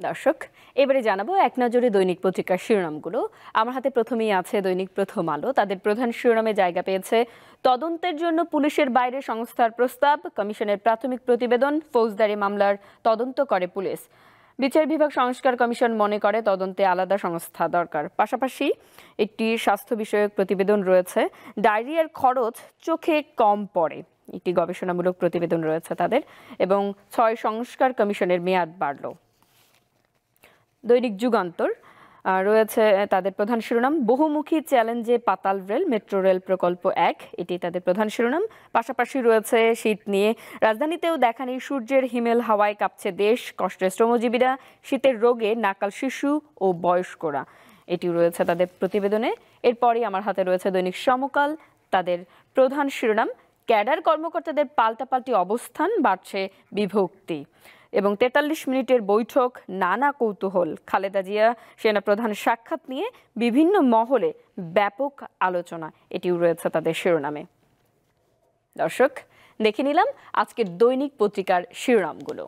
দর্শক, এবারে জানাবো এক নজরে দৈনিক পত্রিকার শিরোনামগুলো। আমার হাতে প্রথমেই আছে দৈনিক প্রথম আলো। তাদের প্রধান শিরোনামে জায়গা পেয়েছে তদন্তের জন্য পুলিশের বাইরে সংস্থার প্রস্তাব, কমিশনের প্রাথমিক প্রতিবেদন, ফৌজদারি মামলার তদন্ত করে পুলিশ। বিচার বিভাগ সংস্কার কমিশন মনে করে তদন্তে আলাদা সংস্থা দরকার। পাশাপাশি একটি স্বাস্থ্য বিষয়ক প্রতিবেদন রয়েছে, ডায়রিয়ার খরচ চোখে কম পড়ে, একটি গবেষণামূলক প্রতিবেদন রয়েছে তাদের, এবং ৬ সংস্কার কমিশনের মেয়াদ বাড়ল। দৈনিক যুগান্তর রয়েছে তাদের প্রধান শিরোনাম, বহুমুখী চ্যালেঞ্জে পাতাল রেল, মেট্রো রেল প্রকল্প ১, এটি তাদের প্রধান শিরোনাম। পাশাপাশি রয়েছে শীত নিয়ে, রাজধানীতেও দেখা নেই সূর্যের হিমেল, হাওয়ায় কাঁপছে দেশ, কষ্টে শ্রমজীবীরা, শীতের রোগে নাকাল শিশু ও বয়স্করা, এটি রয়েছে তাদের প্রতিবেদনে। এরপরই আমার হাতে রয়েছে দৈনিক সমকাল, তাদের প্রধান শিরোনাম, ক্যাডার কর্মকর্তাদের পাল্টাপাল্টি অবস্থান, বাড়ছে বিভক্তি, এবং ৪৩ মিনিটের বৈঠক, নানা কৌতূহল, খালেদা জিয়া সেনাপ্রধান সাক্ষাৎ নিয়ে বিভিন্ন মহলে ব্যাপক আলোচনা, এটিও রয়েছে তাদের শিরোনামে। দর্শক, দেখে নিলাম আজকের দৈনিক পত্রিকার শিরোনামগুলো।